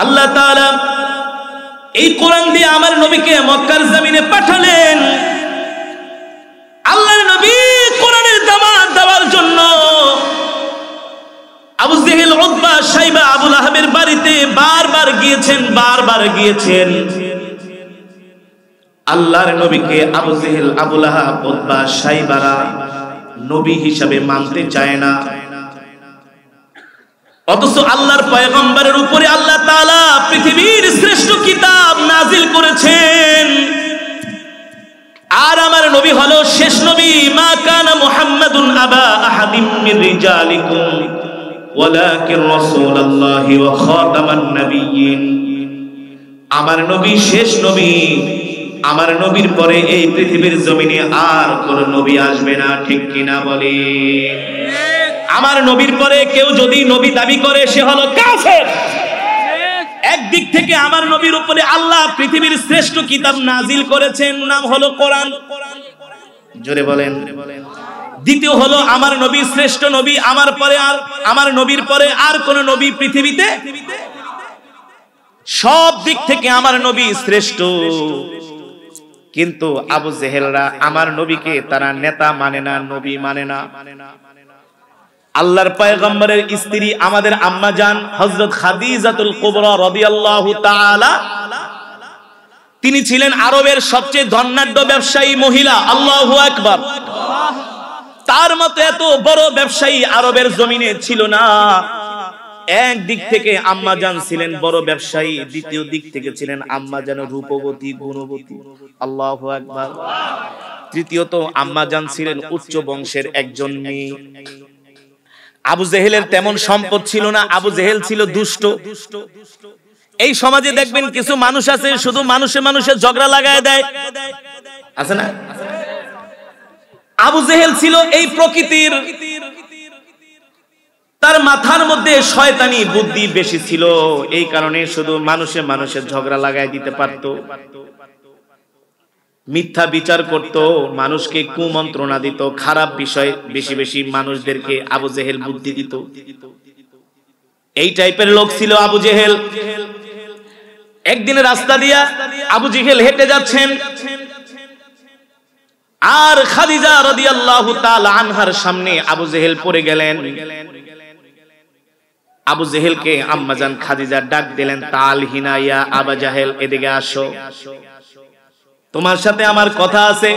আল্লাহ তাআলা এই কোরআন দিয়ে আমার নবীকে মক্কার জমিনে পাঠালেন। আল্লাহর নবী কোরআনের দাওয়াত দেওয়ার জন্য আবু জেহেল, উতবা, শাইবা, আবু লাহাবের বাড়িতে বারবার গিয়েছেন। আল্লাহর নবীকে আবু জেহেল, আবু লাহাব, উতবা, শাইবারা নবী হিসাবে মানতে চায় না। অথচ আল্লাহর পয়গম্বরের উপরে আল্লাহ তাআলা পৃথিবীর শ্রেষ্ঠ কিতাব নাজিল করেছেন। আর আমার নবী হলো শেষ নবী। মা কানা মুহাম্মাদুন আবা আহাদিম মির রিজালিকুম ওয়ালাকিন রাসূলুল্লাহি ওয়া খাতামান নাবিয়্যিন। আমার নবী শেষ নবী। আমার নবীর পরে এই পৃথিবীর জমিনে আর কোন নবী আসবে না, ঠিক কিনা বলে? আমার নবীর পরে কেউ যদি নবী দাবি করে সে হলো কাফের। একদিক থেকে আমার নবীর উপরে আল্লাহ পৃথিবীর শ্রেষ্ঠ কিতাব নাজিল করেছেন, নাম হলো কোরআন। জোরে বলেন। দ্বিতীয় হলো আমার নবী শ্রেষ্ঠ নবী। আমার নবীর পরে আর কোন নবী পৃথিবীতে, সব দিক থেকে আমার নবী শ্রেষ্ঠ। কিন্তু আবু জেহেলরা আমার নবীকে তারা নেতা মানে না, নবী মানে না। আল্লাহর পয়গম্বরের স্ত্রী আমাদের আম্মা জান হযরত খাদিজাতুল কুবরা রাদিয়াল্লাহু তাআলা, তিনি ছিলেন আরবের সবচেয়ে ধনাঢ্য ব্যবসায়ী মহিলা। আল্লাহু আকবার। তার মতো এত বড় ব্যবসায়ী আরবের জমিনে ছিল না। এক দিক থেকে আম্মা জান ছিলেন বড় ব্যবসায়ী, দ্বিতীয় দিক থেকে ছিলেন আম্মা জান রূপবতী, গুণবতী। আল্লাহু আকবার। তৃতীয়ত আম্মা জান ছিলেন উচ্চ বংশের একজন মেয়ে। আবু জেহেলের তেমন সম্পদ ছিল না। আবু জেহেল ছিল দুষ্ট। এই সমাজে দেখবেন কিছু মানুষ আছে শুধু মানুষে ঝগড়া লাগায় দেয়, আছে না? আবু জেহেল ছিল এই প্রকৃতির। তার মাথার মধ্যে শয়তানি বুদ্ধি বেশি ছিল, এই কারণে শুধু মানুষে ঝগড়া লাগায় দিতে পারত, মিথ্যা বিচার করত, মানুষকে কুমন্ত্রণা দিত, খারাপ বিষয় বেশি মানুষদেরকে আবু জেহেল বুদ্ধি দিত। এই টাইপের লোক ছিল আবু জেহেল। একদিন রাস্তা দিয়া আবু জেহেল হেঁটে যাচ্ছেন, আর খাদিজা রাদিয়াল্লাহু তাআলা আনহার সামনে আবু জেহেল পড়ে গেলেন। আবু জেহেলকে আম্মাজান খাদিজা ডাক দিলেন, তাল হিনা ইয়া আবা জাহেল, এদিকে আসো, তোমার সাথে আমার কথা আছে।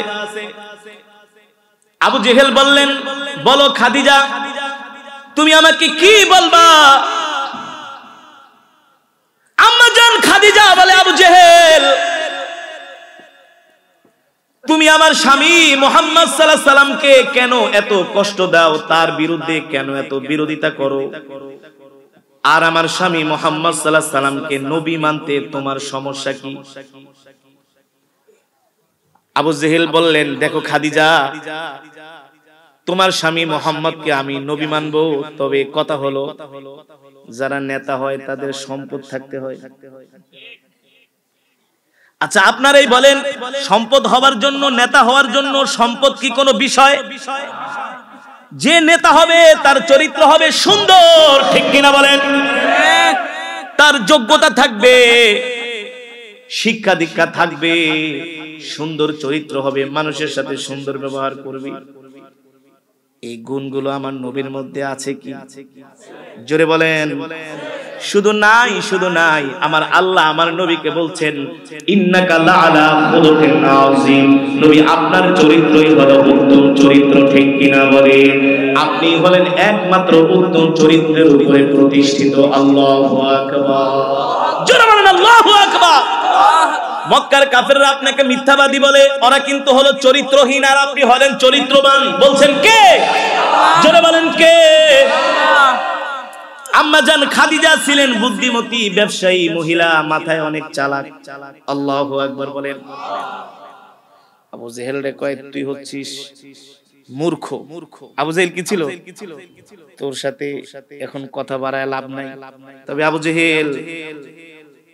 আবু জেহেল বললেন, বলো খাদিজা, তুমি আমাকে কি বলবা? আম্মাজান খাদিজা বলে, আবু জেহেল, তুমি আমার স্বামী মুহাম্মদ সাল্লাল্লাহু আলাইহি সাল্লামকে কেন এত কষ্ট দাও? তার বিরুদ্ধে কেন এত বিরোধিতা করো? আর আমার স্বামী মুহাম্মদ সাল্লাল্লাহু আলাইহি সাল্লামকে নবী মানতে তোমার সমস্যা কি? আবু জেহেল বললেন, দেখো খাদিজা, তোমার স্বামী মুহাম্মদকে আমি নবী মানবো, তবে কথা হলো যারা নেতা হয় তাদের সম্পদ থাকতে হয়। আচ্ছা আপনারাই বলেন, সম্পদ হওয়ার জন্য, নেতা হওয়ার জন্য সম্পদ কি কোনো বিষয়? যে নেতা হবে তার চরিত্র হবে সুন্দর, ঠিক কিনা বলেন? তার যোগ্যতা থাকবে, শিক্ষা দীক্ষা থাকবে, সুন্দর চরিত্র হবে, মানুষের সাথে সুন্দর ব্যবহার করবে। এই গুণগুলো আমার নবীর মধ্যে আছে কি? জোরে বলেন। শুধু নাই, আমার আল্লাহ আমার নবীকে বলছেন, ইন্নাকা লাআলা খুলুকিন আযীম। নবী আপনার চরিত্রই হলো উত্তম চরিত্র, ঠিক কিনা বলে? আপনি হলেন একমাত্র উত্তম চরিত্রের উপরে প্রতিষ্ঠিত। আল্লাহু আকবার। জোরে বলেন আল্লাহু আকবার। মক্কার কাফেররা আপনাকে মিথ্যাবাদী বলে, ওরা কিন্তু হলো চরিত্রহীন, আর আপনি হলেন চরিত্রবান। বলছেন কে? জোরে বলেন কে? আম্মাজান খাদিজা ছিলেন বুদ্ধিমতী ব্যবসায়ী মহিলা, মাথায় অনেক চালাক। আল্লাহু আকবার বলেন। আবু জেহেল রে কয়, তুই হচ্ছিস মূর্খ। আবু জেহেল কি ছিল? তোর সাথে এখন কথা বাড়ায় লাভ নাই। তবে আবু জেহেল,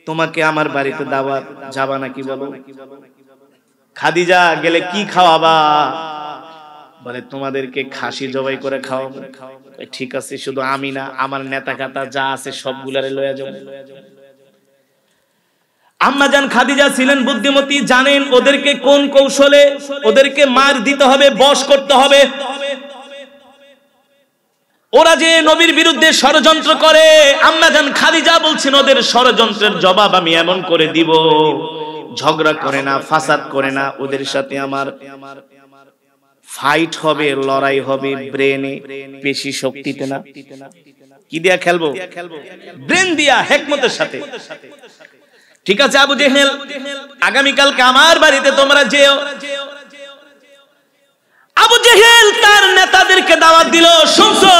তোমাকে আমার বাড়িতে দাওয়াত, যাবা নাকি বলো? খাদিজা, গেলে কি খাওয়াবা? বলে, তোমাদেরকে খাসি জবাই করে খাওয়াবো। ঠিক আছে, শুধু আমি না, আমার নেতা খাতা যা আছে সবগুলারে লয়ে যাবো। আম্মাজান খাদিজা ছিলেন বুদ্ধিমতী, জানেন ওদেরকে কোন কৌশলে ওদেরকে মার দিতে হবে, বশ করতে হবে। ওরা যে নবীর বিরুদ্ধে ষড়যন্ত্র করে, আম্মাজান খাদিজা বলছেন ওদের ষড়যন্ত্রের জবাব আমি এমন করে দিব, ঝগড়া করে না, ফাসাদ করে না, ওদের সাথে আমার ফাইট হবে, লড়াই হবে ব্রেনে, পেশি শক্তিতে না। কি দিয়া খেলবো? ব্রেন দিয়া, হিকমতের সাথে। ঠিক আছে আবু জেহেল, আগামীকালকে আমার বাড়িতে তোমরা যেও। আবু জেহেল তার নেতাদেরকে দাওয়াত দিল, শুনছো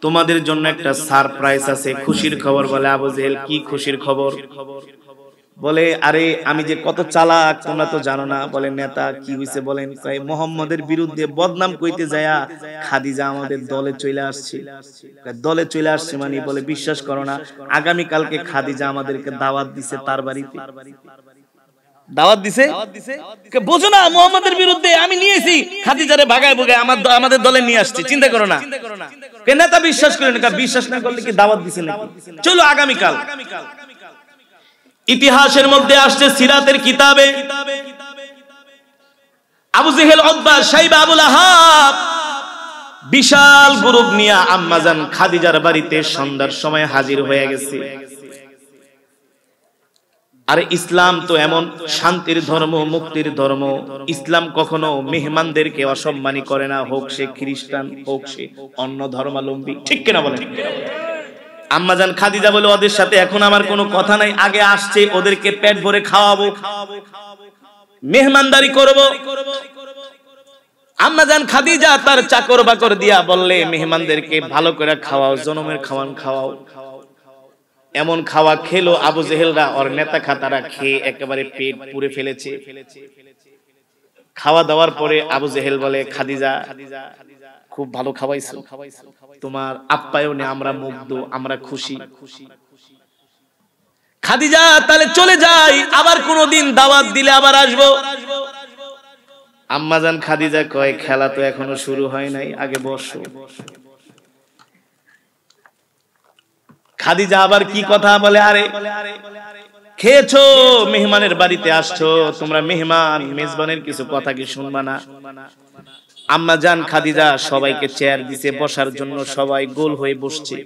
তোমাদের জন্য একটা সারপ্রাইজ আছে, খুশির খবর। বলে আবু জেহেল কি খুশির খবর? বলে আরে আমি যে কত চালাক তোমরা তো জানো না। বলে নেতা কি হইছে বলেন? কয় মুহাম্মদের বিরুদ্ধে বদনাম কইতে যায়া খাদিজা আমাদের দলে চলে আসছে। দলে চলে আসছে মানে? বলে বিশ্বাস করো না, আগামী কালকে খাদিজা আমাদেরকে দাওয়াত দিছে তার বাড়িতে। দাওয়াত দিছে, বোঝো না মুহাম্মদের বিরুদ্ধে আমি নিয়েছি খাদিজারে ভাগায় ভুগায় আমাদের দলে নিয়ে আসছে, চিন্তা করো না। কে নেতা বিশ্বাস করেন? বিশ্বাস না করলে কি দাওয়াত দিছে নাকি? চলো আগামীকাল। ইতিহাসের মধ্যে আসছে, সিরাতের কিতাবে, আবু জেহেল, উতবা, শাইবা, আবুল আহাব বিশাল গ্রুপ নিয়ে আম্মাজান খাদিজার বাড়িতে সন্ধ্যার সময় হাজির হয়ে গেছে। আর ইসলাম তো এমন শান্তির ধর্ম, মুক্তির ধর্ম। ইসলাম কখনো মেহমানদেরকে অসম্মানী করে না, হোক সে খ্রিস্টান, হোক সে অন্য ধর্মাবলম্বী। ঠিক কিনা বলেন? আম্মাজান খাদিজা বলে ওদের সাথে এখন আমার কোনো কথা নাই, আগে আসছে ওদেরকে পেট ভরে খাওয়াবো, মেহমানদারি করব। আম্মাজান খাদিজা তার চাকর বাকর দিয়া বললে মেহমানদেরকে ভালো করে খাওয়াও, জনমের খাওয়ান খাওয়াও। এমন খাওয়া খেলো আবু জেহেলরা, ওর নেতা খাতারা খেয়ে একেবারে পেট পুরে ফেলেছে। খাওয়া দাওয়ার পরে আবু জেহেল বলে খাদিজা খুব ভালো খাওয়াইছো, তোমার আপ্যায়নে আমরা মুগ্ধ, আমরা খুশি। খাদিজা তাহলে চলে যাই, আবার কোনদিন দাওয়াত দিলে আবার আসবো। আম্মাজান খাদিজা কয় খেলা তো এখনো শুরু হয় নাই, আগে বসো। খাদিজা আবার কি কথা বলে, আরে খেয়েছো, মেহমানের বাড়িতে আসছো, তোমরা মেহমান, মেজবানের কিছু কথা কি শুনবা না? আম্মাজান খাদিজা সবাইকে চেয়ার দিছে বসার জন্য, সবাই গোল হয়ে বসছে।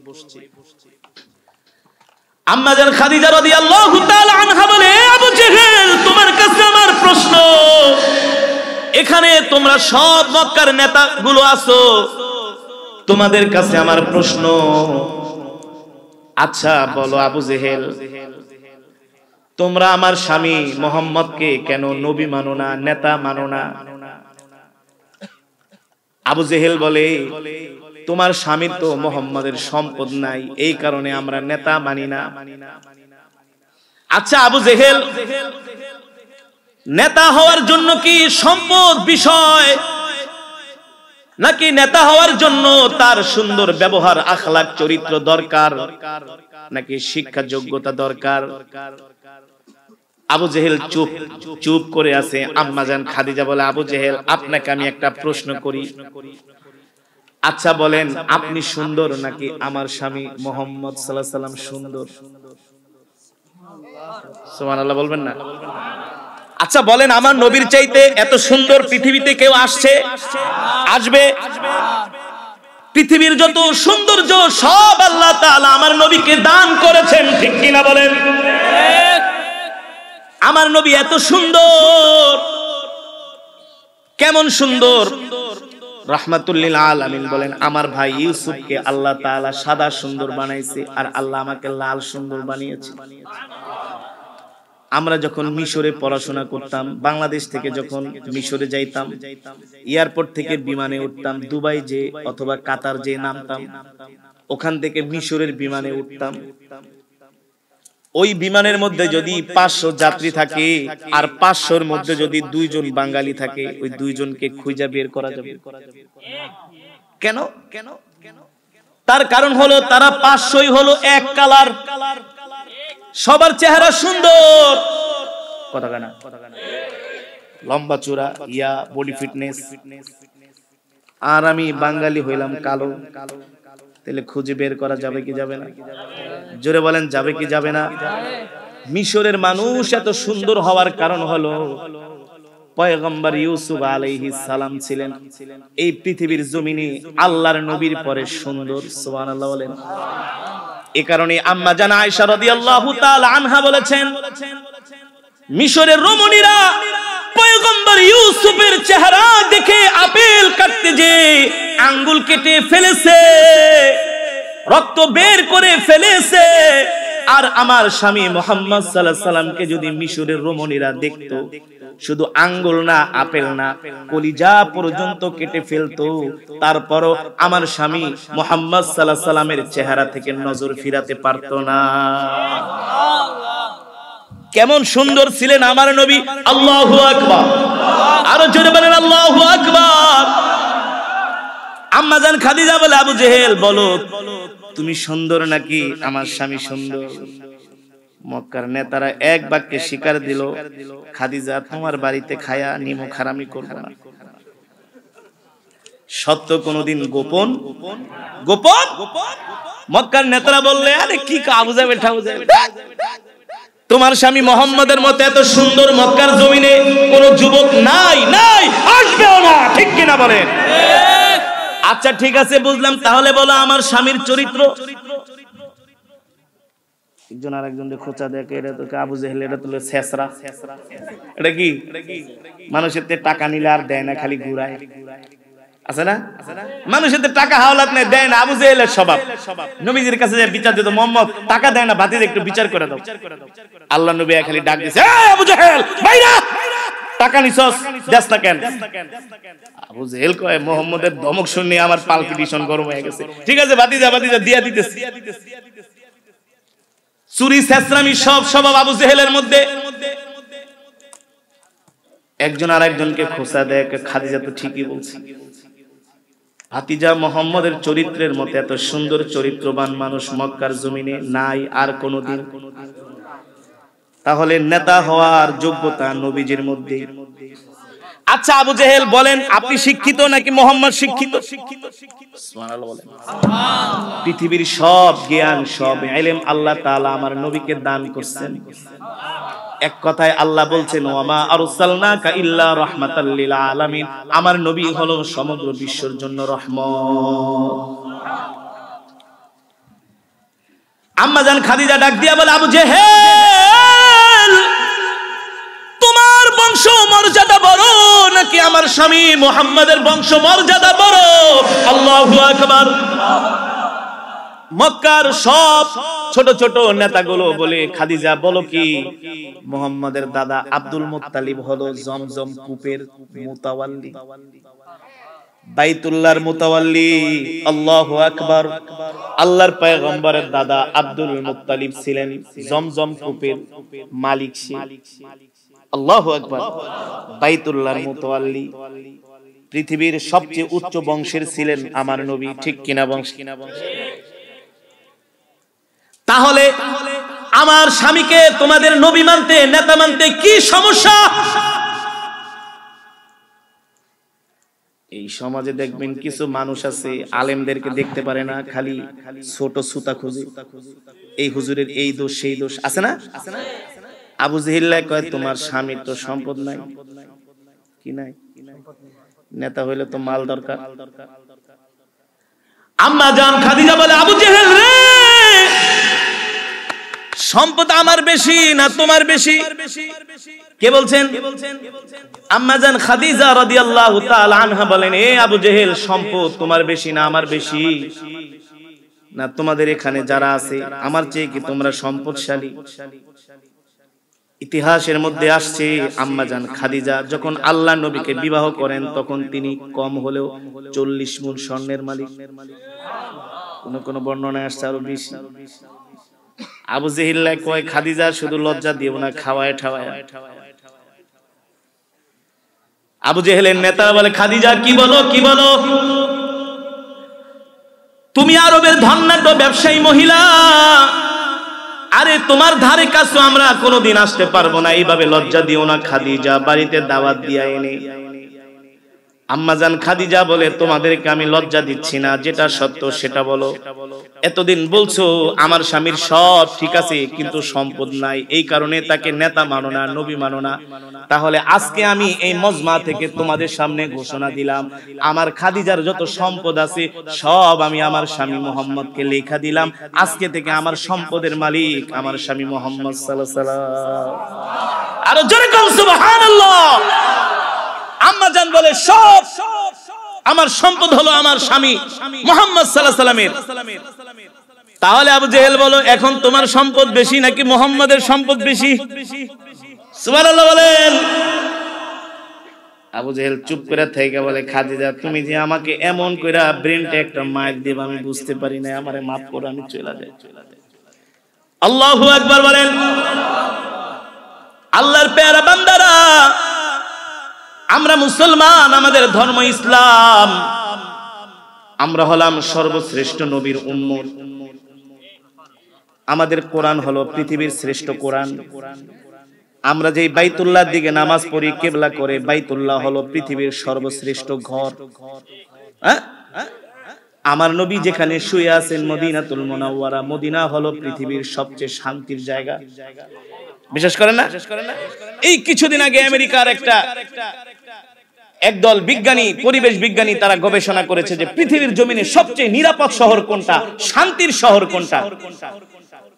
আম্মাজান খাদিজা রাদিয়াল্লাহু তাআলা আনহা বলে, আবু জেহেল তোমার কাছে আমার প্রশ্ন, এখানে তোমরা সব মক্কার নেতাগুলো আছো, তোমাদের কাছে আমার প্রশ্ন, আচ্ছা বলো আবু জেহেল, তোমরা আমার স্বামী মুহাম্মদকে কেন নবী মানো না, নেতা মানো না? আবু জেহেল বলে তোমার স্বামীর তো মুহাম্মদের সম্পদ নাই, এই কারণে আমরা নেতা মানি না। আচ্ছা আবু জেহেল, নেতা হওয়ার জন্য কি সম্পদ বিষয়, নাকি নেতা হওয়ার জন্য তার সুন্দর ব্যবহার, আখলাক, চরিত্র দরকার, নাকি শিক্ষা যোগ্যতা দরকার? আবু জেহেল চুপ করে আছে। আম্মাজান খাদিজা বলে, আবু জেহেল আপনাকে আমি একটা প্রশ্ন করি, আচ্ছা বলেন আপনি সুন্দর নাকি আমার স্বামী মুহাম্মদ সাল্লাল্লাহু আলাইহি সাল্লাম সুন্দর? সুবহানাল্লাহ বলবেন না? আচ্ছা বলেন আমার নবীর চাইতে এত সুন্দর পৃথিবীতে কেউ আসছে, আসবে? পৃথিবীর যত সৌন্দর্য সব আল্লাহ তাআলা আমার নবীকে দান করেছেন, ঠিক কিনা বলেন? আমার নবী এত সুন্দর, কেমন সুন্দর? রাহমাতুল লিল আলামিন বলেন, আমার ভাই ইউসুফকে আল্লাহ তাআলা সাদা সুন্দর বানাইছে, আর আল্লাহ আমাকে লাল সুন্দর বানিয়েছে। আমরা যখন মিশরে পড়াশোনা করতাম, বাংলাদেশ থেকে যখন মিশরে যাইতাম, এয়ারপোর্ট থেকে বিমানে উঠতাম, দুবাই যে অথবা কাতার যে নামতাম, ওখান থেকে মিশরের বিমানে উঠতাম। ওই বিমানের মধ্যে যদি 500 যাত্রী থাকে আর 500-র মধ্যে যদি 2 জন বাঙালি থাকে, ওই 2 জনকে খুঁজে বের করা যাবে। কেন? তার কারণ হলো তারা 500ই হলো এক কালার, সবার চেহারা সুন্দর, কথা কানা, লম্বা চূড়া, ইয়া বডি ফিটনেস, আর আমি বাঙালি হইলাম কালো। তাহলে খুঁজে বের করা যাবে কি যাবে না? জোরে বলেন, যাবে কি যাবে না? মিশরের মানুষ এত সুন্দর হওয়ার কারণ হলো পয়গম্বর ইউসুফ আলাইহিস সালাম ছিলেন এই পৃথিবীর জমিনে আল্লাহর নবীর পরে সুন্দর। সুবহানাল্লাহ বলেন। এই কারণে আম্মা জান আয়েশা রাদিয়াল্লাহু তাআলা আনহা বলেছেন, মিশরের রমণীরা পয়গম্বর ইউসুফের চেহারা দেখে আপেল কাটতে যে আঙ্গুল কেটে ফেলেছে, রক্ত বের করে ফেলেছে। আর আমার স্বামী মুহাম্মদ সাল্লাল্লাহু আলাইহি সাল্লামকে যদি মিশরের রমণীরা দেখতো, শুধু আঙ্গুল না, আপেল না, কলিজা পর্যন্ত কেটে ফেলতো, তারপরও আমার স্বামী মুহাম্মদ সাল্লাল্লাহু আলাইহি সাল্লামের চেহারা থেকে নজর ফিরাতে পারতো না। কেমন সুন্দর ছিলেন আমার নবী। আল্লাহু আকবার, আরো জোরে বলেন আল্লাহু আকবার। আম্মা জান খাদিজা বলে, আবু জেহেল বলো তুমি সুন্দর নাকি আমার স্বামী সুন্দর? মক্কার নেতারা এক বাক্যে স্বীকার দিল, খাদিজা তোমার বাড়িতে খায়া নিমক হারামি করব না। সত্য কোনদিন গোপন গোপন। মক্কার নেতারা বললে, আরে কি আবু জাহেল ঠাবু জাহেল, তোমার স্বামী মোহাম্মদের মতো এত সুন্দর মক্কার জমিনে কোন যুবক নাই, নাই, আসবেও না, ঠিক কিনা বলেন? আচ্ছা ঠিক আছে বুঝলাম, তাহলে বলো আমার স্বামীর চরিত্র। একজন আরেকজনকে খোঁচা দেখে, এটা তো আবু জেহেল, এটা তো ছেসরা। এটা কি মানুষের টাকা নিলে আর দেয় না, খালি ঘুরায়, আছে না? মানুষের টাকা হাওলাত নেই, দেয় না। আবু জেহেলের স্বভাব। নবীজির কাছে যে বিচার দিত, মোহাম্মদ টাকা দেয় না, ভাতিজা একটু বিচার করে দাও। আল্লাহ নবী খালি ডাক দিয়েছে, এই আবু জেহেল বাইরা, টাকা নিছস, দেস না কেন? আবু জেহেল কয়, মোহাম্মদের ধমক শুনে আমার পালপিটেশন গরম হয়ে গেছে। ঠিক আছে ভাতিজা, ভাতিজা দিয়া দিতেছি। চুরি ছেসরামি সব স্বভাব আবু জেহেলের মধ্যে। একজন আরেকজনকে খোঁচা দেয়, খাদিজা তো ঠিকই বলছে, ভাতিজা মোহাম্মদের চরিত্রের মতো এত সুন্দর চরিত্রবান মানুষ মক্কার জমিনে নাই আর কোনদিন। তাহলে নেতা হওয়ার যোগ্যতা নবীজির মধ্যে। আচ্ছা আবু জেহেল বলেন, আপনি শিক্ষিত নাকি মোহাম্মদ শিক্ষিত? সুবহানাল্লাহ বলেন। পৃথিবীর সব জ্ঞান, সব ইলম আল্লাহ তাআলা আমার নবীকে দান করছেন। এক কথায় আল্লাহ বলছেন, ওয়ামা আরসালনাকা ইল্লা রাহমাতাল লিল আলামিন, আমার নবী হলো সমগ্র বিশ্বের জন্য রহমত। আম্মা জান খাদিজা ডাক দিয়া বলে, আবু জেহেল তোমার বংশ মর্যাদা বড় নাকি আমার স্বামী মুহাম্মাদের বংশ মর্যাদা বড়? আল্লাহু আকবার। মক্কার সব ছোট ছোট নেতাগুলো বলে, খাদিজা বলো কি মুহাম্মাদের দাদা আব্দুল মুত্তালিব হলো জমজম কূপের মুতাওয়াল্লি, বাইতুল্লাহর মুতাওয়াল্লি। আল্লাহু আকবার। আল্লাহর পয়গম্বরের দাদা আব্দুল মুত্তালিব ছিলেন জমজম কূপের মালিক। আল্লাহু আকবার। বাইতুল্লাহর মুতাওয়াল্লি। পৃথিবীর সবচেয়ে উচ্চ বংশের ছিলেন আমার নবী, ঠিক কিনা বংশ? তাহলে আমার স্বামীকে তোমাদের নবী মানতে, নেতা মানতে কি সমস্যা? এই সমাজে দেখবেন কিছু মানুষ আছে আলেমদেরকে দেখতে পারে না, খালি ছোট সুতা খুঁজে, এই হুজুরের এই দোষ সেই দোষ, আছে না? আবু জেহেল কয়, তোমার স্বামীর তো সম্পদ নাই, কি নাই? নেতা হইলে তো মাল দরকার। আম্মা জান খাদিজা বলে, আবু জেহেল রে, সম্পদ আমার বেশি না তোমার বেশি? কে বলছেন? আম্মা জান খাদিজা রাদিয়াল্লাহু তাআলা আনহা বলেন, এ আবু জেহেল, সম্পদ তোমার বেশি না আমার বেশি? না তোমাদের এখানে যারা আছে আমার চেয়ে কি তোমরা সম্পদশালী? ইতিহাসের মধ্যে আসছে আম্মা জান খাদিজা যখন আল্লাহ নবীকে বিবাহ করেন তখন তিনি কম হলেও 40 মুন স্বর্ণের মালিক। কোন কোন বর্ণনায় আসছে আরো বেশি। আবু জেহেল কয়, খাদিজা শুধু লজ্জা দিও না, খাওয়ায় ঠাওয়ায়। আবু জেহেলের নেতারা বলে, খাদিজা কি বলো, কি বলো? তুমি আরবের ধনাঢ্য ব্যবসায়ী মহিলা, আরে তোমার ধারে কাছে আমরা কোনোদিন আসতে পারবো না, এইভাবে লজ্জা দিও না খাদিজা। বাড়িতে দাওয়াত দিয়া এনে আম্মাজান খাদিজা বলে, তোমাদেরকে আমি লজ্জা দিচ্ছি না, যেটা সত্য সেটা বলো। এতদিন বলছো আমার স্বামীর সব ঠিক আছে কিন্তু সম্পদ নাই, এই কারণে তাকে নেতা মানো না, নবী মানো না। তাহলে আজকে আমি এই মজমা থেকে তোমাদের সামনে ঘোষণা দিলাম, আমার খাদিজার যত সম্পদ আছে সব আমি আমার স্বামী মুহাম্মদকে লেখা দিলাম। আজকে থেকে আমার সম্পদের মালিক আমার স্বামী মুহাম্মদ সাল্লাল্লাহু আলাইহি ওয়াসাল্লাম। আরো জোরে কোন সুবহানাল্লাহ। আম্মাজান বলে সব আমার সম্পদ হলো আমার স্বামী মুহাম্মদ সাল্লাল্লাহু আলাইহি ওয়াসাল্লামের। তাহলে আবু জেহেল বলো, এখন তোমার সম্পদ বেশি নাকি মুহাম্মাদের সম্পদ বেশি? সুবহানাল্লাহ বলেন। আবু জেহেল চুপ করে থেকে বলে, খাদিজা তুমি যে আমাকে এমন কইরা ব্রেনটা একটা মাইর দিবা আমি বুঝতে পারি না, আমারে মাফ করো, আমি চলে যাই। আল্লাহু আকবার বলেন। আল্লাহর পেয়ারা বান্দারা, আমরা মুসলমান, আমাদের ধর্ম ইসলাম, আমরা হলাম সর্বশ্রেষ্ঠ নবীর উম্মত। আমাদের কোরআন হলো পৃথিবীর শ্রেষ্ঠ কোরআন। আমরা যেই বাইতুল্লাহর দিকে নামাজ পড়ি কিবলা করে, বাইতুল্লাহ হলো পৃথিবীর সর্বশ্রেষ্ঠ ঘর। আমার নবী যেখানে শুয়ে আছেন মদিনাতুল মুনাওয়ারা, মদিনা হলো পৃথিবীর সবচেয়ে শান্তির জায়গা। বিশ্বাস করেন না? এই কিছুদিন আগে আমেরিকার একদল বিজ্ঞানী, পরিবেশ বিজ্ঞানী, তারা গবেষণা করেছে যে পৃথিবীর জমিনে সবচেয়ে নিরাপদ শহর কোনটা, শান্তির শহর কোনটা।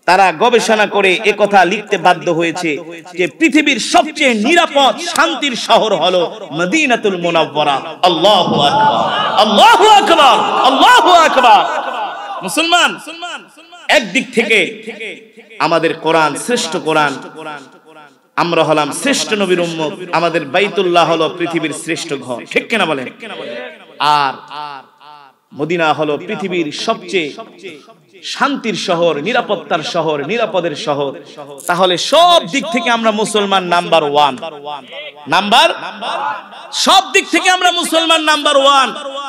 তারা গবেষণা করে একথা লিখতে বাধ্য হয়েছে যে পৃথিবীর সবচেয়ে নিরাপদ শান্তির শহর হলো মদিনাতুল মুনাওয়ারা। আল্লাহু আকবার, আল্লাহু আকবার, আল্লাহু আকবার। মুসলমান, একদিক থেকে আমাদের কোরআন শ্রেষ্ঠ কোরআন, আমরা হলাম শ্রেষ্ঠ নবীর উম্মত, আমাদের বাইতুল্লাহ হলো পৃথিবীর শ্রেষ্ঠ ঘর, ঠিক কিনা বলেন? আর মদিনা হলো পৃথিবীর সবচেয়ে শান্তির শহর, নিরাপত্তার শহর, নিরাপদের শহর। তাহলে সব দিক থেকে আমরা মুসলমান নাম্বার ওয়ান, সব দিক থেকে আমরা মুসলমান নাম্বার ওয়ান।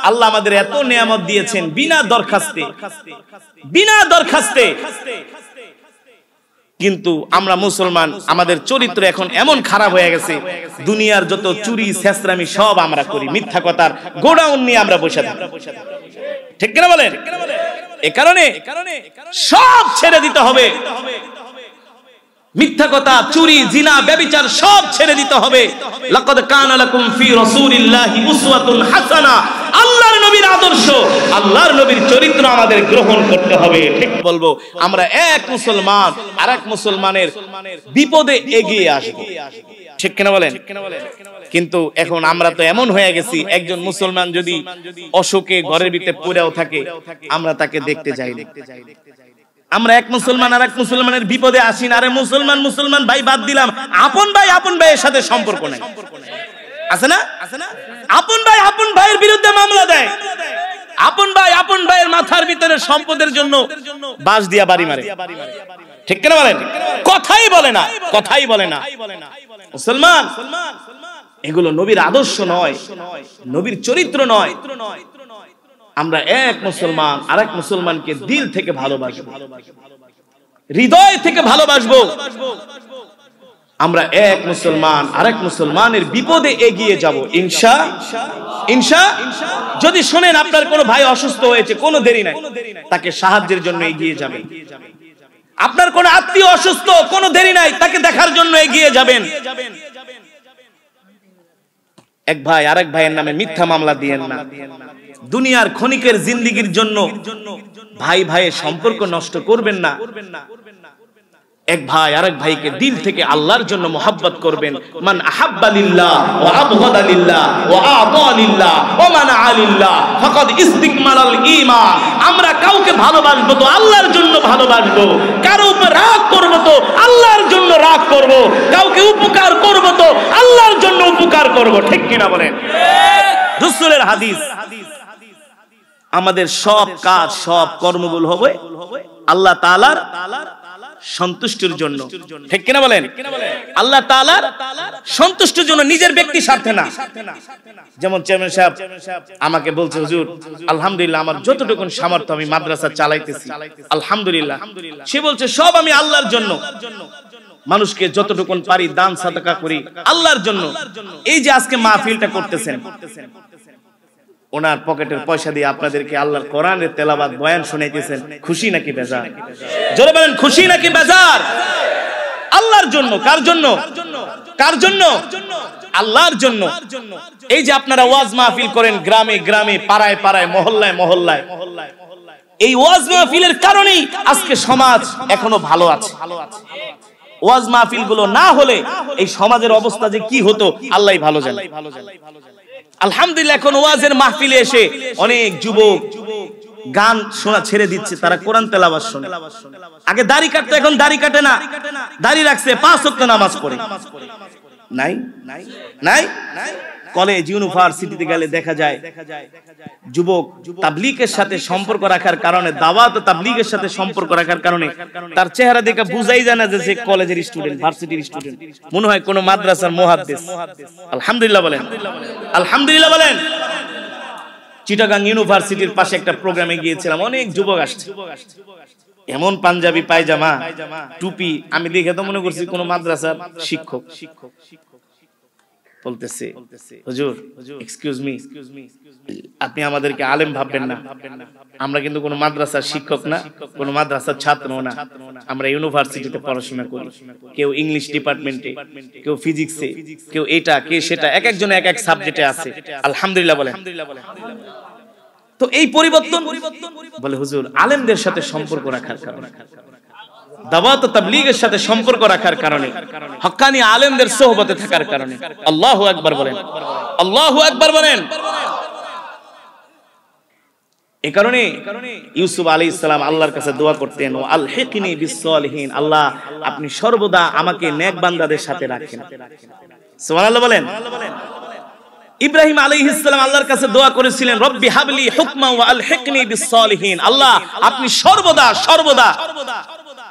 আল্লাহ আমাদের এত নিয়ামত দিয়েছেন বিনা দরখাস্তে, বিনা দরখাস্তে। কিন্তু আমরা মুসলমান, আমাদের চরিত্র এখন এমন খারাপ হয়ে গেছে, দুনিয়ার যত চুরি ছেঁচড়ামি সব আমরা করি, মিথ্যা কথার গোডাউন নিয়ে আমরা বসে থাকি, ঠিক কিনা বলেন? এ কারণে সব ছেড়ে দিতে হবে, মিথ্যা কথা, চুরি, জিনা, ব্যভিচার সব ছেড়ে দিতে হবে। লাকাদ কানা লাকুম ফি রাসূলিল্লাহি উসওয়াতুন হাসানাহ। আল্লাহর নবীর আদর্শ, আল্লাহর নবীর চরিত্র আমাদের গ্রহণ করতে হবে। ঠিক বলবো, আমরা এক মুসলমান আরেক মুসলমানের বিপদে এগিয়ে আসব, ঠিক কিনা বলেন? কিন্তু এখন আমরা তো এমন হয়ে গেছি, একজন মুসলমান যদি অশোকে ঘরের ভিতরে পড়েও থাকে আমরা তাকে দেখতে যাই না। আমরা এক মুসলমান আর এক মুসলমানের বিপদে আসি না। আরে মুসলমান মুসলমান ভাই বাদ দিলাম, আপন ভাই আপন ভাইয়ের সাথে সম্পর্ক নাই, আছে না? আপন ভাই আপন ভাইয়ের বিরুদ্ধে মামলা দেয়, আপন ভাই আপন ভাইয়ের মাথার ভিতরে সম্পদের জন্য বাঁশ দিয়া বাড়ি মারে, ঠিক কিনা বলেন? কথাই বলে না, কথাই বলে না। মুসলমান, এগুলো নবীর আদর্শ নয়, নবীর চরিত্র নয়। আমরা এক মুসলমান আরেক মুসলমানকে দিল থেকে ভালোবাসবো, হৃদয় থেকে ভালোবাসবো। আমরা এক মুসলমান আরেক মুসলমানের বিপদে এগিয়ে যাব ইনশাআল্লাহ। যদি শুনেন আপনার কোনো ভাই অসুস্থ হয়েছে, কোনো দেরি নাই, তাকে সাহায্যের জন্য এগিয়ে যাবেন। আপনার কোনো আত্মীয় অসুস্থ, কোনো দেরি নাই, তাকে দেখার জন্য এগিয়ে যাবেন। এক ভাই আরেক ভাইয়ের নামে মিথ্যা মামলা দিয়েন না। দুনিয়ার ক্ষণিকের জিন্দেগির জন্য ভাই ভাইয়ের সম্পর্ক নষ্ট করবেন না। এক ভাই আরেক ভাইকে দিল থেকে আল্লাহর জন্য মোহাব্বত করবেন। মান আহাব্বা লিল্লাহ ওয়া আবগাদা লিল্লাহ ওয়া আতা লিল্লাহ ওয়া মানাআ লিল্লাহ ফাকাদ ইস্তিকমালাল ঈমান। আমরা কাউকে ভালোবাসবো তো আল্লাহর জন্য ভালোবাসবো, কারো উপর রাগ করব তো আল্লাহর জন্য রাগ করব, কাউকে উপকার করব তো আল্লাহর জন্য উপকার করব, ঠিক কিনা বলেন? রাসূলের হাদিস, আমাদের সব কাজ সব কর্মগুলো হবে আল্লাহ তাআলার সন্তুষ্টির জন্য, ঠিক কিনা বলেন? আল্লাহ তাআলার সন্তুষ্টির জন্য, নিজের ব্যক্তি স্বার্থে না। যেমন চেয়ারম্যান সাহেব আমাকে বলছে, হুজুর আলহামদুলিল্লাহ আমার যতটুকু সামর্থ্য আমি মাদ্রাসা চালাইতেছি, আলহামদুলিল্লাহ। সে বলছে সব আমি আল্লাহর জন্য, মানুষকে যতটুকু পারি দান সাদাকা করি আল্লাহর জন্য। এই যে আজকে মাহফিলটা করতেছেন, ওনার পকেটের পয়সা দিয়ে আপনাদেরকে আল্লাহর কোরআনের তেলাওয়াত বয়ান শুনাইতেছেন, খুশি নাকি বেজার? জোরে বলেন, খুশি নাকি বেজার? আল্লাহর জন্য। কার জন্য? কার জন্য? আল্লাহর জন্য। এই যে আপনারা ওয়াজ মাহফিল করেন গ্রামে গ্রামে, পাড়ায় পাড়ায়, মহল্লায় মহল্লায়, এই ওয়াজ মাহফিলের কারণেই আজকে সমাজ এখনো ভালো আছে। ওয়াজ মাহফিল গুলো না হলে এই সমাজের অবস্থা যে কি হতো আল্লাহই ভালো জানে। আলহামদুলিল্লাহ, এখন ওয়াজের মাহফিলে এসে অনেক যুবক গান শোনা ছেড়ে দিচ্ছে, তারা কোরআন তেলাওয়াত শুনে। আগে দাড়ি কাটতো, এখন দাড়ি কাটে না, দাড়ি রাখছে, 5 ওয়াক্ত নামাজ পড়ে। নাই নাই কলেজ ইউনিভার্সিটিতে গেলে দেখা যায় যুবক তাবলীগের সাথে সম্পর্ক রাখার কারণে, দাওয়াত ও তাবলীগের সাথে সম্পর্ক রাখার কারণে তার চেহারা দেখে বুঝাই যায় না যে সে কলেজের স্টুডেন্ট, ভার্সিটির স্টুডেন্ট, মনে হয় কোন মাদ্রাসার মুহাদ্দিস। আলহামদুলিল্লাহ বলেন, আলহামদুলিল্লাহ বলেন। চিটাগাং ইউনিভার্সিটির পাশে একটা প্রোগ্রামে গিয়েছিলাম, অনেক যুবক আসছে, এমন পাঞ্জাবি পায়জামা টুপি, আমি দেখে তো মনে করছি কোন মাদ্রাসার শিক্ষক। বলতেছে, হুজুর এক্সকিউজ মি, আপনি আমাদেরকে আলেম ভাববেন না, আমরা কিন্তু কোন মাদ্রাসার শিক্ষক না, কোন মাদ্রাসার ছাত্র না, আমরা ইউনিভার্সিটিতে পড়াশোনা করি। কেউ ইংলিশ ডিপার্টমেন্টে, কেউ ফিজিক্সে, কেউ এটা, কে সেটা, এক একজন এক এক সাবজেক্টে আছে। আলহামদুলিল্লাহ বলেন। তো এই পরিবর্তন বলে হুজুর আলেমদের সাথে সম্পর্ক রাখার কারণে, দাওয়াত ও তাবলীগের সাথে সম্পর্ক রাখার কারণে, হক্কানি আলেমদের সোহবতে থাকার কারণে। আল্লাহু আকবার বলেন, আল্লাহু আকবার বলেন। এই কারণে ইউসুফ আলাইহিস সালাম আল্লাহর কাছে দোয়া করতেন, ও আলহিকনি বিসসালিহিন, আল্লাহ আপনি সর্বদা আমাকে নেক বান্দাদের সাথে রাখেন। সুবহানাল্লাহ বলেন। ইব্রাহিম আলাইহিস সালাম আল্লাহর কাছে দোয়া করেছিলেন, রব্বি হাবলি হুকমা ওয়া আলহিকনি বিসসালিহিন, আল্লাহ আপনি সর্বদা সর্বদা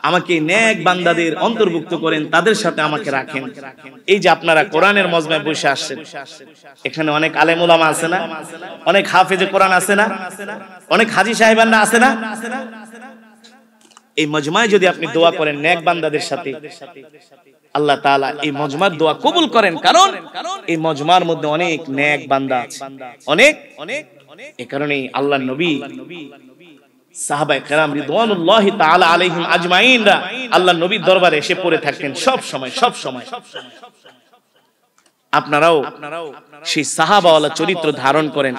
আমাকে নেক বান্দাদের অন্তর্ভুক্ত করেন, তাদের সাথে আমাকে রাখেন। এই যে আপনারা কোরআনের মজমায় বসে আসছেন, এখানে অনেক আলেম উলামা আছে না, অনেক হাফেজে কোরআন আছে না, অনেক হাজী সাহেবানরা আছে না। এই মজমায় যদি আপনি দোয়া করেন নেক বান্দাদের সাথে, আল্লাহ তাআলা এই মজমার দোয়া কবুল করেন, কারণ এই মজমার মধ্যে অনেক নেক বান্দা আছে, অনেক। এই কারণেই আল্লাহর নবী, সাহাবায়ে কেরাম রিদওয়ানুল্লাহি তাআলা আলাইহিম আজমাইনরা আল্লাহর নবীর দরবারে এসে পড়ে থাকতেন সব সময়, সব সময়। আপনারাও সেই সাহাবাওয়ালা চরিত্র ধারণ করেন।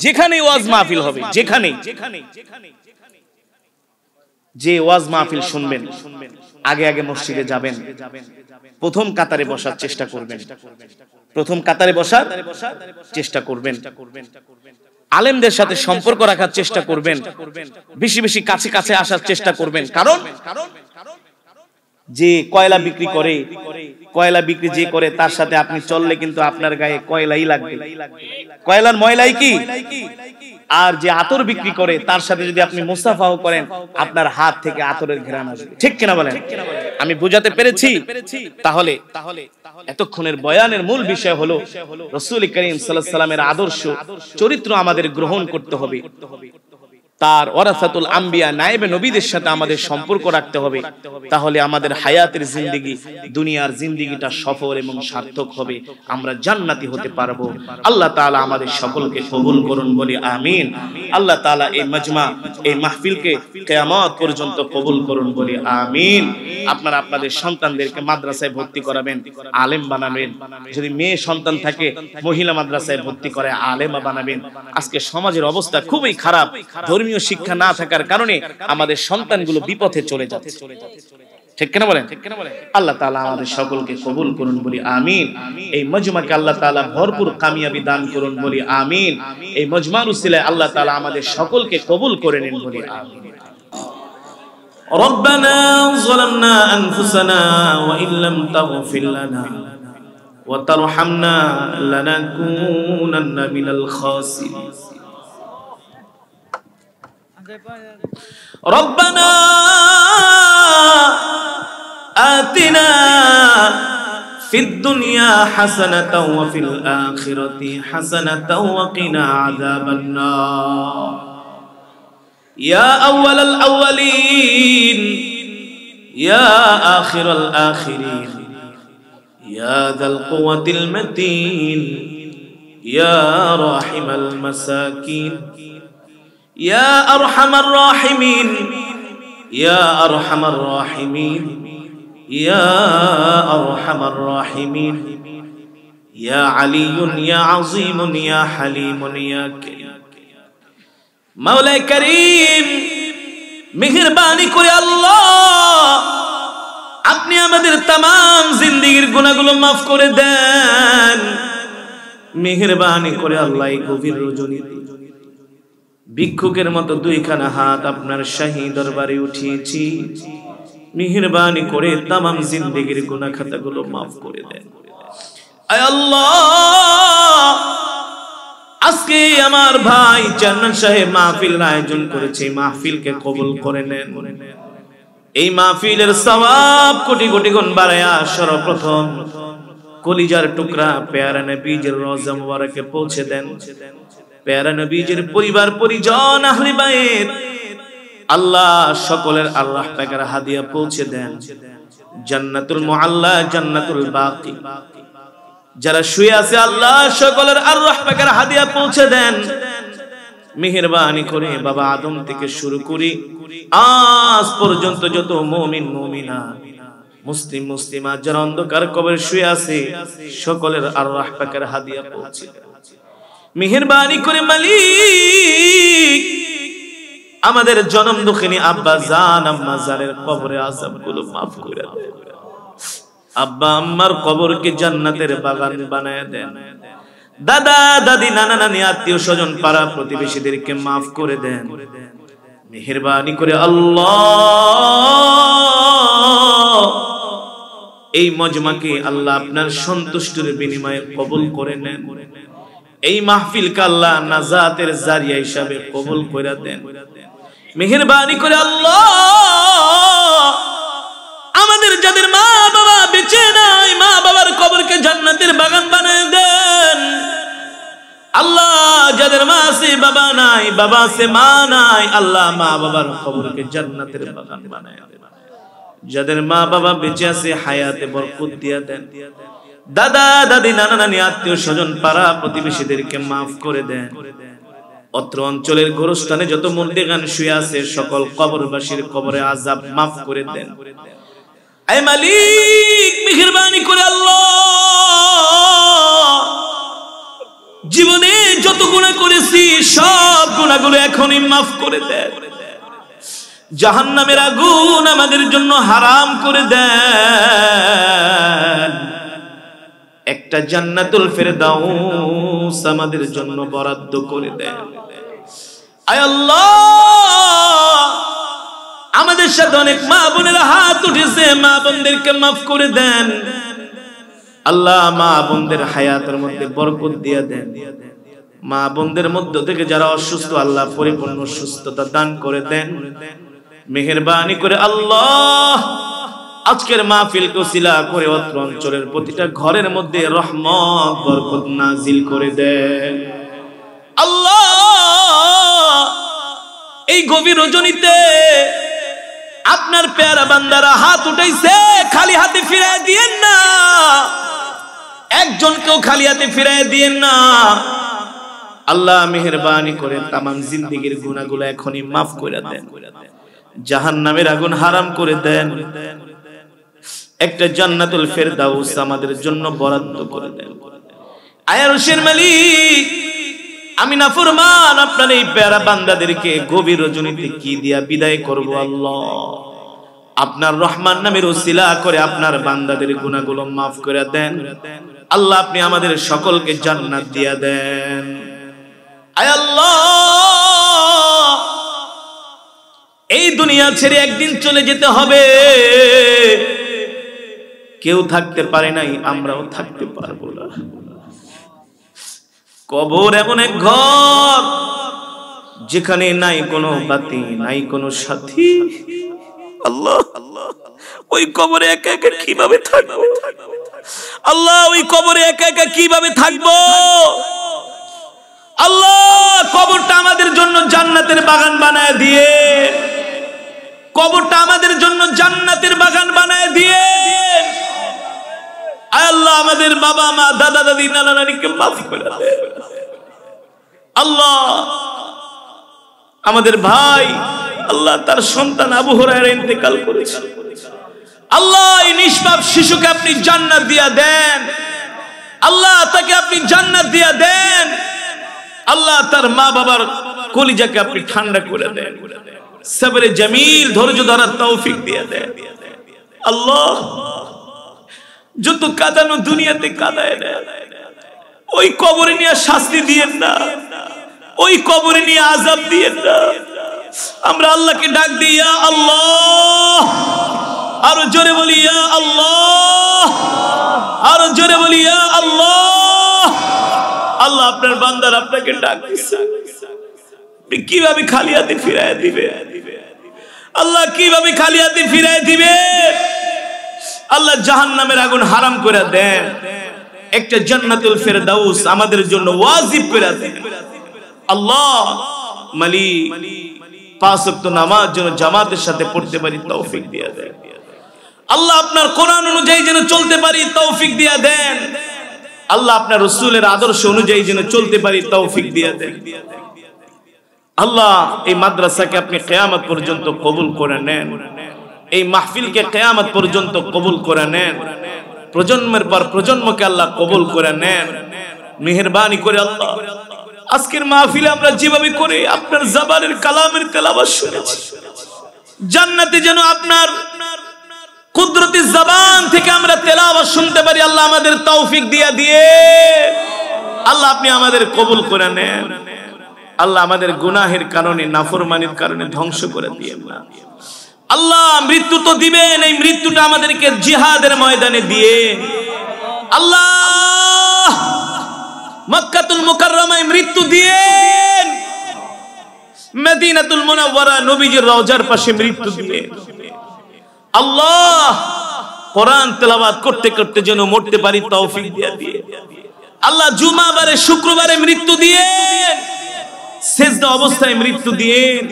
যেখানে ওয়াজ মাহফিল হবে, যেখানে যে ওয়াজ মাহফিল শুনবেন, আগে আগে মসজিদে যাবেন, প্রথম কাতারে বসার চেষ্টা করবেন, প্রথম কাতারে বসার চেষ্টা করবেন, আলেমদের সাথে সম্পর্ক রাখার চেষ্টা করবেন, বেশি বেশি কাছে কাছে আসার চেষ্টা করবেন। কারণ যে কয়লা বিক্রি করে, কয়লা বিক্রি যে করে, তার সাথে আপনি চললে কিন্তু আপনার গায়ে কয়লাই লাগবে, কয়লার ময়লাই কি। আর যে আতর বিক্রি করে, তার সাথে যদি আপনি মুসাফাও করেন, আপনার হাত থেকে আতরের ঘ্রাণ আসবে। ঠিক কিনা বলেন? আমি বুঝাতে পেরেছি? তাহলে এতক্ষণের বয়ানের মূল বিষয় হলো রাসূল করিম সাল্লাল্লাহু আলাইহি সাল্লামের আদর্শ চরিত্র আমাদের গ্রহণ করতে হবে, তার ওয়ারাসাতুল আম্বিয়া নায়েবে নবীদের সাথে আমাদের সম্পর্ক রাখতে হবে। তাহলে আমাদের হায়াতের জিন্দেগি, দুনিয়ার জিন্দেগিটা সফল এবং সার্থক হবে, আমরা জান্নাতি হতে পারবো। আল্লাহ তাআলা আমাদের সকলকে কবুল করুন, বলি আমিন। আল্লাহ তাআলা এই মজমা, এই মাহফিলকে কিয়ামত পর্যন্ত কবুল করুন, বলি আমিন। আপনারা আপনাদের সন্তানদেরকে মাদ্রাসায় ভর্তি করাবেন, আলেম বানাবেন। যদি মেয়ে সন্তান থাকে, মহিলা মাদ্রাসায় ভর্তি করে আলেমা বানাবেন। আজকে সমাজের অবস্থা খুবই খারাপ, ধর্মীয় শিক্ষা না থাকার কারণে আমাদের সন্তানগুলো বিপথে চলে যাচ্ছে। ঠিক কিনা বলেন? আল্লাহ তাআলা আমাদের সকলকে কবুল করুন, বলি আমিন। এই মজমাকে আল্লাহ তাআলা ভরপুর কামিয়াবি দান করুন, বলি আমিন। এই মজমার উসিলায় আল্লাহ তাআলা আমাদের সকলকে কবুল করে নিন, বলি আমিন। ربنا ظلمنا أنفسنا وإن لم تغفر لنا وترحمنا لنكونن من الخاسرين ربنا آتنا في الدنيا حسنة وفي الآخرة حسنة وقنا عذاب النار يا أول الأولين يا آخر الآخرين يا ذا القوة المتين ইয়া রাহিমাল মাসাকিন ইয়া আরহামার রাহিমিন ইয়া আরহামার রাহিমিন ইয়া আরহামার রাহিমিন ইয়া আলিয়ুন ইয়া আযীমুন ইয়া হালিমুন ইয়া কারীম। মাওলা কারীম, মেহেরবানি করে আল্লাহ আপনি আমাদের तमाम জিন্দেগীর গুনাহগুলো maaf করে দেন। মেহেরবানি করে আল্লাহ এই গভীর রজনীতে ভিক্ষুকের মতো দুইখানা হাত আপনার শাহী দরবারে উঠিয়েছি, মেহেরবানি করে तमाम জিন্দেগীর গুনাহ খাতাগুলো maaf করে দেন। আয় আল্লাহ, আজকে আমার ভাই জান্নাত সাহেব মাহফিল আয়োজন করেছে, মাহফিলকে কবুল করে নেন। এই মাহফিলের সওয়াব কোটি কোটি গুণ বাড়ায়া সর্বপ্রথম কলিজার টুকরা পেয়ারা নবীজির রওজা মুবারকে পৌঁছে দেন। পেয়ারা নবীজির পরিবার পরিজন আহলে বাইত আল্লাহ সকলের আল্লাহ পাকের হাদিয়া পৌঁছে দেন। জান্নাতুল মুআল্লা, জান্নাতুল বাকি যারা শুয়ে আছে আল্লাহ সকলের আল্লাহ পাকের হাদিয়া পৌঁছে দেন। মেহেরবানি করে বাবা আদম থেকে শুরু করি আজ পর্যন্ত যত মুমিন মুমিনা মুসলিম মুসলিমা যারা অন্ধকার কবরে শুয়ে আছে সকলের আল্লাহ পাকের হাদিয়া পৌঁছে দেন। মেহেরবানি করে মালিক আমাদের জনম দুঃখিনী আব্বা জান আম্মা জানের কবরে আযাবগুলো maaf করে দেন। আব্বা আম্মার কবরকে জান্নাতের বাগান বানায় দেন। দাদা দাদি নানা নানি আত্মীয় স্বজন পাড়া প্রতিবেশীদেরকে maaf করে দেন। মেহেরবানি করে আল্লাহ এই মজমাকে আল্লাহ আপনার সন্তুষ্টির বিনিময়ে কবুল করে নেন। এই মাহফিলকে আল্লাহ নাজাতের জারিয়া হিসাবে কবুল করে দেন। মেহেরবানি করে আল্লাহ আমাদের যাদের মা বাবা বেঁচে নাই মা বাবার কবরকে জান্নাতের বাগান বানায় দেন। আল্লাহ যাদের মা আছে বাবা নাই, বাবা আছে মা নাই, আল্লাহ মা বাবার কবরকে জান্নাতের বাগান বানায় দেন। যাদের মা বাবা বেঁচে আছে হায়াতে বরকত দিয়া দেন। দাদা দাদি নানা নানি আত্মীয় স্বজন পাড়া প্রতিবেশীদেরকে maaf করে দেন। অত্র অঞ্চলের গোরস্থানে যত মুর্দেগান শুয়ে আছে সকল কবরবাসীর কবরে আযাব maaf করে দেন। আয় মালিক, মেহেরবানি করে আল্লাহ জীবনে যত গুনাহ করেছি সব গুনাহগুলো এখনই maaf করে দেন। জাহান্নামের আগুন আমাদের জন্য হারাম করে দেন। একটা জান্নাতুল ফেরদাউস আমাদের জন্য বরাদ্দ করে দেন। আয় আল্লাহ, আমাদের সাথে অনেক মা বোনেরা হাত উঠেছে, মা বোনদেরকে maaf করে দেন। আল্লাহ মা বোনদের হায়াতের মধ্যে বরকত দিয়ে দেন। মা বোনদের মধ্য থেকে যারা অসুস্থ আল্লাহ পরিপূর্ণ সুস্থতা দান করে দেন। মেহেরবানি করে আল্লাহ আজকের মাহফিলকে ওসিলা করে অত্র অঞ্চলের প্রতিটা ঘরের মধ্যে রহমত বরকত নাজিল করে দেন। আল্লাহ এই গভীর রজনীতে আপনার পেয়ারা বান্দারা হাত উঠাইছে, খালি হাতে ফিরায় দিয়েন না, একজনকেও খালি হাতে ফিরায় দিয়েন না। আল্লাহ মেহেরবানি করে তামাম জিন্দেগীর গুনাহগুলো এখনই maaf করে দেন। জাহান্নামের আগুন হারাম করে দেন। একটা জান্নাতুল ফেরদাউস আমাদের জন্য বরাদ্দ করে দেন। আরশের মালিক, আমি নাফরমান আপনার এই প্যারা বান্দাদেরকে গভীর রজনীতে কি দিয়া বিদায় করব আল্লাহ? আপনার রহমান নামের ওসিলা করে আপনার বান্দাদের গুনাহগুলো maaf করে দেন। আল্লাহ আপনি আমাদের সকলকে জান্নাত দিয়া দেন। আয় আল্লাহ, এই দুনিয়া ছেড়ে একদিন চলে যেতে হবে। কেউ থাকতে পারে নাই, আমরাও থাকতে পারবো না। কবর এমন এক ঘর যেখানে নাই কোনো বাতি, নাই কোনো সাথী। আল্লাহ, ওই কবরে একা একা কিভাবে থাকবো? আল্লাহ, ওই কবরে একা একা কিভাবে থাকবো? আল্লাহ, কবরটা আমাদের জন্য জান্নাতের বাগান বানায় দিয়ে, কবরটা আমাদের জন্য জান্নাতের বাগান বানায় দিয়ে। আয় আল্লাহ, আমাদের বাবা মা দাদা দাদি নানা নানিকে মাফ করে দেন আল্লাহ। আমাদের ভাই আল্লাহ তার সন্তান আবু হুরায়রা ইন্তেকাল করেছে আল্লাহ এই নিষ্পাপ শিশুকে আপনি জান্নাত দিয়া দেন আল্লাহ, তাকে আপনি জান্নাত দিয়া দেন আল্লাহ, তার মা বাবার কলিজাকে আপনি ঠান্ডা করে দেন, সবরে জামিল ধৈর্য ধরার তৌফিক দিয়ে দেন আল্লাহ। যত কাঁদানো দুনিয়াতে কাঁদায় না, ওই কবরে নিয়ে শাস্তি দিয়েন না, ওই কবরে নিয়ে আযাব দিয়েন না। আমরা আল্লাহকে ডাক দিই ইয়া আল্লাহ, আরো জোরে বলি ইয়া আল্লাহ, আরো জোরে বলি ইয়া আল্লাহ। আল্লাহ আপনার বান্দার আপনাকে ডাকছে, কিভাবে খালি হাতে ফিরায় দিবে আল্লাহ, কিভাবে খালি হাতে ফিরায় দিবে আল্লাহ। জাহান্নামের আগুন হারাম করে দেন, একটা জান্নাতুল ফেরদাউস আমাদের জন্য ওয়াজিব করে দেন আল্লাহ। মালিক পাঁচ ওয়াক্ত নামাজ যেন জামাতের সাথে পড়তে পারি তৌফিক দিয়ে দেন আল্লাহ। আপনার কোরআন অনুযায়ী যেন চলতে পারি তৌফিক দিয়ে দেন আল্লাহ। আপনার রাসূলের আদর্শ অনুযায়ী যেন চলতে পারি তৌফিক দিয়ে দেন আল্লাহ। এই মাদ্রাসাকে আপনি কিয়ামত পর্যন্ত কবুল করে নেন, এই মাহফিলকে কিয়ামত পর্যন্ত কবুল করে নেন, প্রজন্মের পর প্রজন্মকে আল্লাহ কবুল করে নেন মেহেরবানি করে আল্লাহ। আজকের মাহফিলে আমরা যেভাবে করে আপনার জবানের কালামের তেলাওয়াত শুনেছি, জান্নাতে যেন আপনার কুদরতি জবান থেকে আমরা তেলাওয়াত শুনতে পারি আল্লাহ, আমাদের তৌফিক দিয়ে আল্লাহ। আপনি আমাদের কবুল করে নেন আল্লাহ। আমাদের গুনাহের কারণে নাফরমানির কারণে ধ্বংস করে দিয়েন না আল্লাহ। মৃত্যু তো দিবেন, এই মৃত্যুটা আমাদেরকে জিহাদের ময়দানে দিয়ে আল্লাহ। মক্কাতুল মুকাররমায় মৃত্যু দিয়েন, মদিনাতুল মুনাওয়ারা নবীজির রওজার পাশে মৃত্যু দিয়েন আল্লাহ। কোরআন তেলাওয়াত করতে করতে যেন মরতে পারি তৌফিক দিয়ে আল্লাহ। জুমাবারে শুক্রবারে মৃত্যু দিয়েন, সেজদা অবস্থায় মৃত্যু দিয়েন,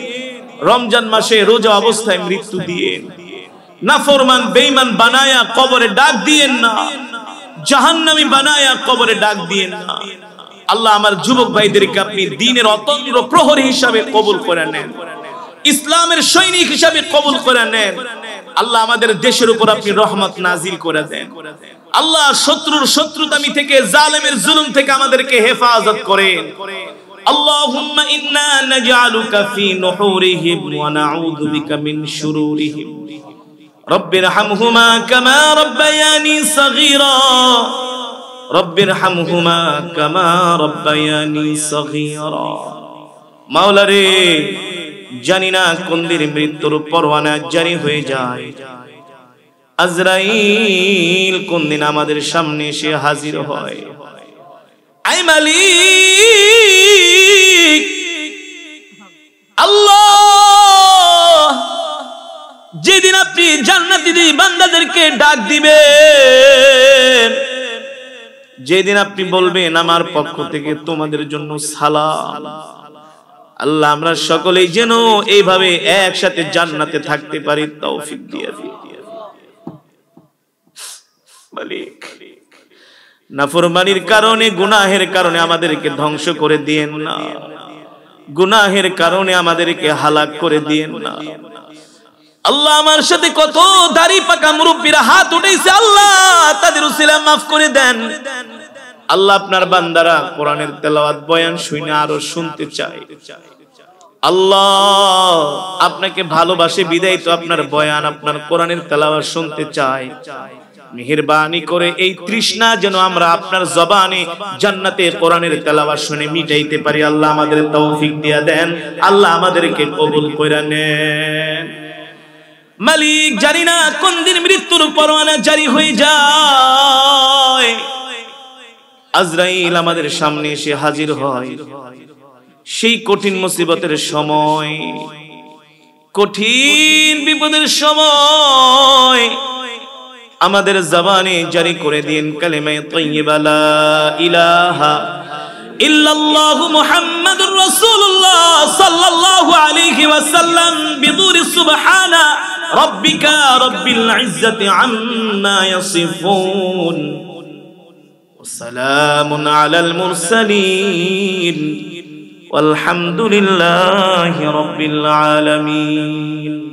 রমজান মাসে রোজা অবস্থায় মৃত্যু দিয়েন। নাফরমান বেঈমান বানায়া কবরে ডাক দিয়েন না, জাহান্নামী বানায়া কবরে ডাক দিয়েন না আল্লাহ। আমার যুবক ভাইদেরকে আপনি দ্বীনের অতন্দ্র প্রহরী হিসাবে কবুল করে নেন, ইসলামের সৈনিক হিসাবে কবুল করে নেন আল্লাহ। আমাদের দেশের উপর আপনি রহমত নাজিল করে দেন আল্লাহ। শত্রুর শত্রুতামি থেকে, জালেমের জুলুম থেকে আমাদেরকে হেফাজত করেন اللهم إنا نجعلك في نحورهم ونعوذ بك من شرورهم رب ارحمهما كما ربياني صغيرا رب ارحمهما كما ربياني صغيرا মাওলা রে, জানি না কোন দিন মৃত্যুর পরওয়ানা জারি হয়ে যায়, আজরাইল কোন দিন আমাদের সামনে এসে হাজির হয়। আই মালিক আল্লাহ, যেদিন আপনি জান্নাতি বান্দাদেরকে ডাক দিবেন, যেদিন আপনি বলবেন আমার পক্ষ থেকে তোমাদের জন্য সালাম আল্লাহ, আমরা সকলেই যেন এইভাবে একসাথে জান্নাতে থাকতে পারি তৌফিক দিয়ে দিন মালিক। নাফরমানির কারণে, গুনাহের কারণে আমাদেরকে ধ্বংস করে দিয়েন না, গুনাহের কারণে আমাদেরকে হালাক করে দিয়েন না আল্লাহ। আমার সাথে কত দাড়ি পাকা মুরব্বীরা হাত উঠাইছে আল্লাহ, তাদের উসিলা মাফ করে দেন আল্লাহ। আপনার বান্দারা কোরআনের তেলাওয়াত বয়ান শুনে আরো শুনতে চায় আল্লাহ। আপনাকে ভালোবাসে বিদায় তো আপনার বয়ান, আপনার কোরআনের তেলাওয়াত শুনতে চায়। মেহেরবানি করে এই তৃষ্ণা যেন আমরা আপনার জবানে জান্নাতে কোরআনের তেলাওয়াত শুনে মিটাইতে পারি আল্লাহ। আমাদের তৌফিক দিয়া দেন আল্লাহ, আমাদেরকে কবুল করে নেন মালিক। জানি না কোন দিন মৃত্যুর পরওয়ানা জারি হয়ে যায়, আজরাইল আমাদের সামনে এসে হাজির হয়। সেই কঠিন মুসিবতের সময়, কঠিন বিপদের সময় আমাদের জবানে জারি করে দিন কালেমা তাইয়্যিবা লা ইলাহা ইল্লাল্লাহু মুহাম্মাদুর রাসূলুল্লাহ সাল্লাল্লাহু আলাইহি ওয়াসাল্লাম বিদুরি সুবহানা রাব্বিকা রাব্বিল ইজ্জাতি আম্মা ইয়াসিফুন সালামুন আলাল মুরসালিন والحمد لله رب العالمين